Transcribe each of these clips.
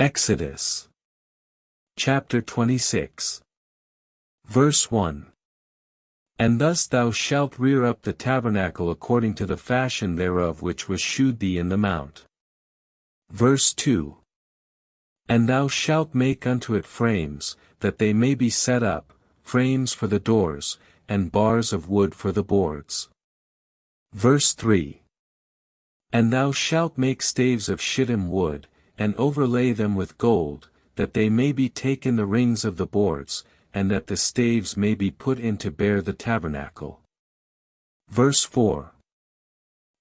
Exodus chapter 26. Verse 1. And thus thou shalt rear up the tabernacle according to the fashion thereof which was shewed thee in the mount. Verse 2. And thou shalt make unto it frames, that they may be set up, frames for the doors, and bars of wood for the boards. Verse 3. And thou shalt make staves of shittim wood, and overlay them with gold, that they may be taken the rings of the boards, and that the staves may be put in to bear the tabernacle. Verse 4.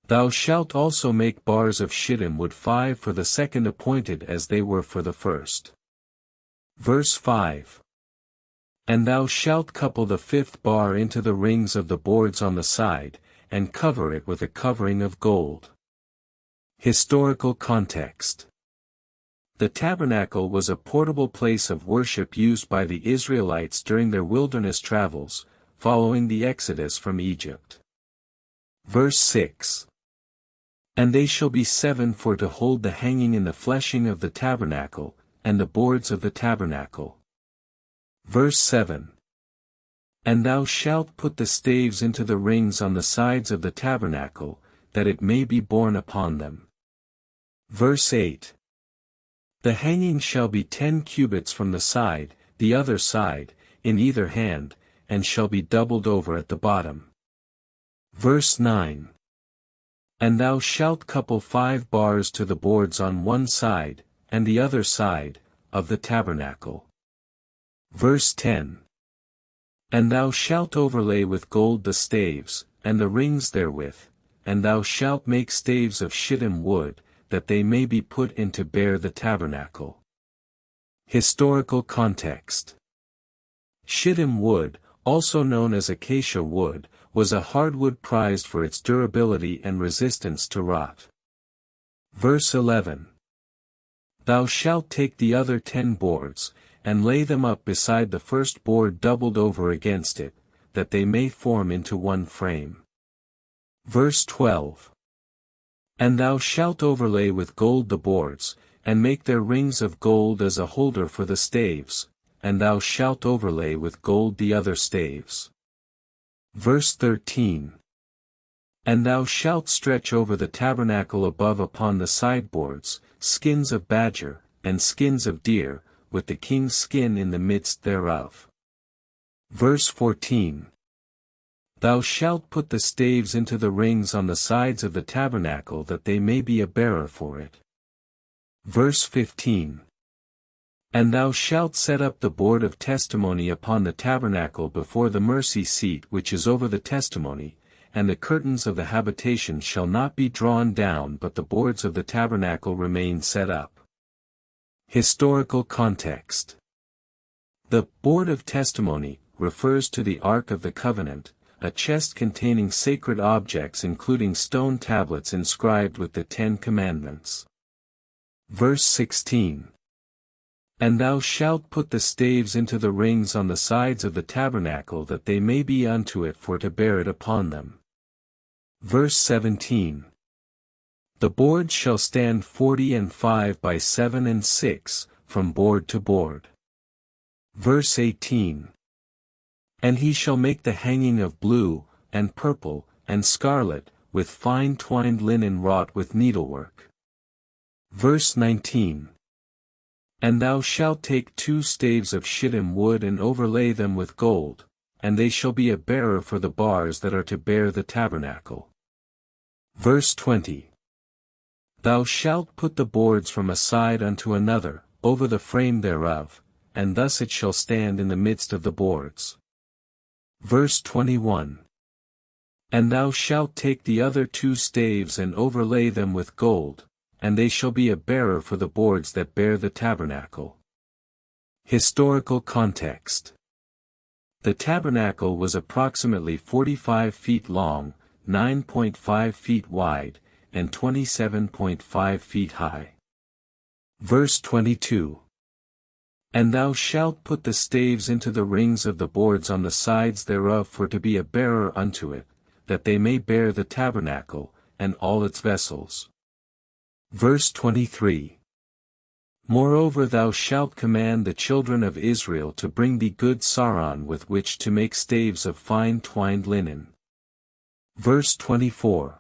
Thou shalt also make bars of shittim wood 5 for the second appointed as they were for the first. Verse 5. And thou shalt couple the 5th bar into the rings of the boards on the side, and cover it with a covering of gold. Historical context. The tabernacle was a portable place of worship used by the Israelites during their wilderness travels, following the Exodus from Egypt. Verse 6. And they shall be 7 for to hold the hanging in the fleshing of the tabernacle, and the boards of the tabernacle. Verse 7. And thou shalt put the staves into the rings on the sides of the tabernacle, that it may be borne upon them. Verse 8. The hanging shall be 10 cubits from the side, the other side, in either hand, and shall be doubled over at the bottom. Verse 9. And thou shalt couple 5 bars to the boards on one side, and the other side, of the tabernacle. Verse 10. And thou shalt overlay with gold the staves, and the rings therewith, and thou shalt make staves of shittim wood, that they may be put in to bear the tabernacle. Historical context. Shittim wood, also known as acacia wood, was a hardwood prized for its durability and resistance to rot. Verse 11. Thou shalt take the other 10 boards, and lay them up beside the first board doubled over against it, that they may form into one frame. Verse 12. And thou shalt overlay with gold the boards, and make their rings of gold as a holder for the staves, and thou shalt overlay with gold the other staves. Verse 13. And thou shalt stretch over the tabernacle above upon the sideboards, skins of badger, and skins of deer, with the king's skin in the midst thereof. Verse 14. Thou shalt put the staves into the rings on the sides of the tabernacle that they may be a bearer for it. Verse 15. And thou shalt set up the board of testimony upon the tabernacle before the mercy seat which is over the testimony, and the curtains of the habitation shall not be drawn down but the boards of the tabernacle remain set up. Historical context. The board of testimony refers to the Ark of the Covenant, a chest containing sacred objects including stone tablets inscribed with the 10 Commandments. Verse 16. And thou shalt put the staves into the rings on the sides of the tabernacle that they may be unto it for to bear it upon them. Verse 17. The boards shall stand 40 and 5 by 7 and 6, from board to board. Verse 18. And he shall make the hanging of blue, and purple, and scarlet, with fine twined linen wrought with needlework. Verse 19. And thou shalt take 2 staves of shittim wood and overlay them with gold, and they shall be a bearer for the bars that are to bear the tabernacle. Verse 20. Thou shalt put the boards from a side unto another, over the frame thereof, and thus it shall stand in the midst of the boards. Verse 21. And thou shalt take the other 2 staves and overlay them with gold, and they shall be a bearer for the boards that bear the tabernacle. Historical context. The tabernacle was approximately 45 feet long, 9.5 feet wide, and 27.5 feet high. Verse 22. And thou shalt put the staves into the rings of the boards on the sides thereof for to be a bearer unto it, that they may bear the tabernacle, and all its vessels. Verse 23. Moreover thou shalt command the children of Israel to bring thee good saron with which to make staves of fine twined linen. Verse 24.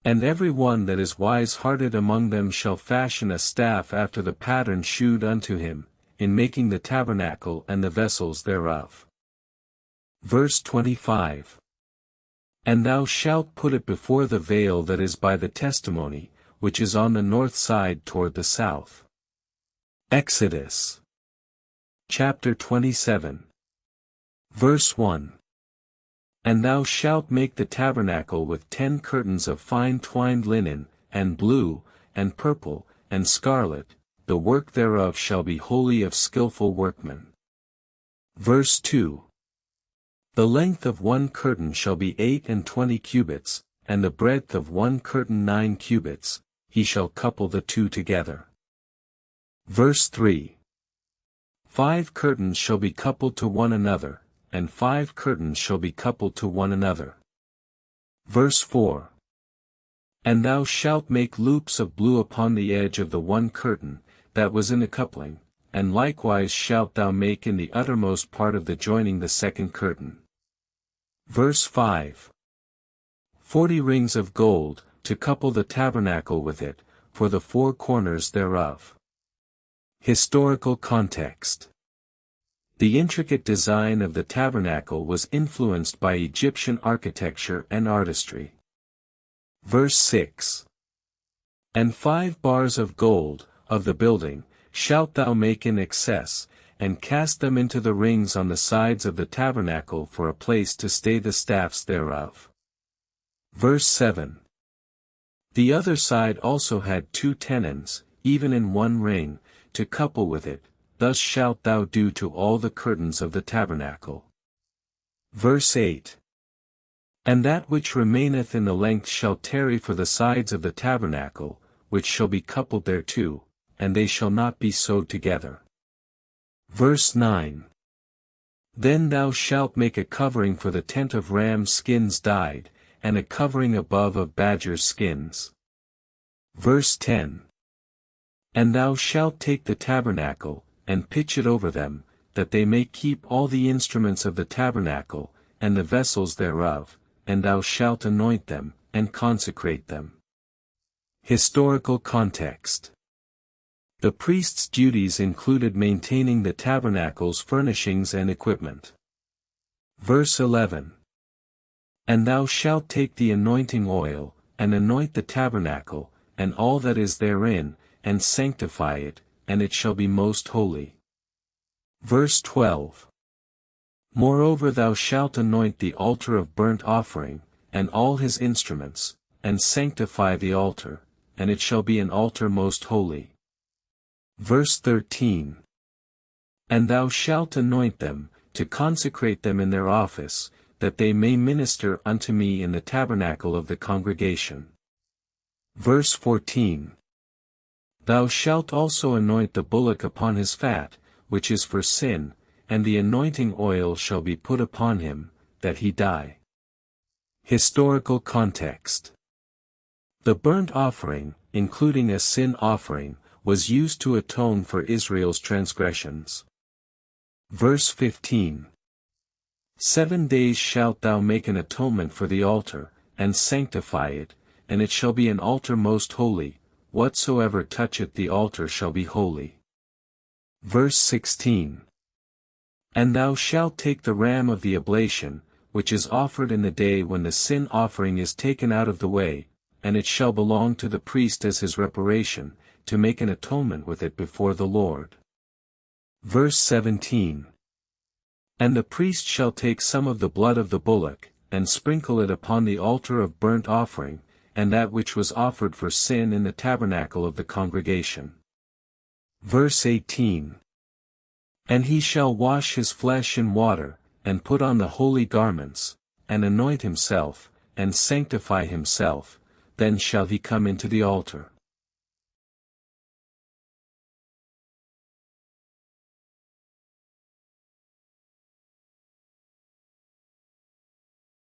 And every one that is wise-hearted among them shall fashion a staff after the pattern shewed unto him, in making the tabernacle and the vessels thereof. Verse 25. And thou shalt put it before the veil that is by the testimony, which is on the north side toward the south. Exodus chapter 27. Verse 1. And thou shalt make the tabernacle with 10 curtains of fine twined linen, and blue, and purple, and scarlet, the work thereof shall be wholly of skillful workmen. Verse 2. The length of one curtain shall be 28 cubits, and the breadth of one curtain 9 cubits, he shall couple the two together. Verse 3. 5 curtains shall be coupled to one another, and 5 curtains shall be coupled to one another. Verse 4. And thou shalt make loops of blue upon the edge of the one curtain, that was in the coupling, and likewise shalt thou make in the uttermost part of the joining the second curtain. Verse 5. 40 rings of gold, to couple the tabernacle with it, for the 4 corners thereof. Historical context. The intricate design of the tabernacle was influenced by Egyptian architecture and artistry. Verse 6. And 5 bars of gold, of the building, shalt thou make in excess, and cast them into the rings on the sides of the tabernacle for a place to stay the staffs thereof. Verse 7. The other side also had 2 tenons, even in one ring, to couple with it, thus shalt thou do to all the curtains of the tabernacle. Verse 8. And that which remaineth in the length shall tarry for the sides of the tabernacle, which shall be coupled thereto, and they shall not be sewed together. Verse 9. Then thou shalt make a covering for the tent of ram skins dyed, and a covering above of badgers' skins. Verse 10. And thou shalt take the tabernacle, and pitch it over them, that they may keep all the instruments of the tabernacle, and the vessels thereof, and thou shalt anoint them, and consecrate them. Historical context. The priest's duties included maintaining the tabernacle's furnishings and equipment. Verse 11. And thou shalt take the anointing oil, and anoint the tabernacle, and all that is therein, and sanctify it, and it shall be most holy. Verse 12. Moreover thou shalt anoint the altar of burnt offering, and all his instruments, and sanctify the altar, and it shall be an altar most holy. Verse 13. And thou shalt anoint them, to consecrate them in their office, that they may minister unto me in the tabernacle of the congregation. Verse 14. Thou shalt also anoint the bullock upon his fat, which is for sin, and the anointing oil shall be put upon him, that he die. Historical context. The burnt offering, including a sin offering, was used to atone for Israel's transgressions. Verse 15. 7 days shalt thou make an atonement for the altar, and sanctify it, and it shall be an altar most holy, whatsoever toucheth the altar shall be holy. Verse 16. And thou shalt take the ram of the oblation, which is offered in the day when the sin offering is taken out of the way, and it shall belong to the priest as his reparation, to make an atonement with it before the Lord. Verse 17. And the priest shall take some of the blood of the bullock, and sprinkle it upon the altar of burnt offering, and that which was offered for sin in the tabernacle of the congregation. Verse 18. And he shall wash his flesh in water, and put on the holy garments, and anoint himself, and sanctify himself, then shall he come into the altar.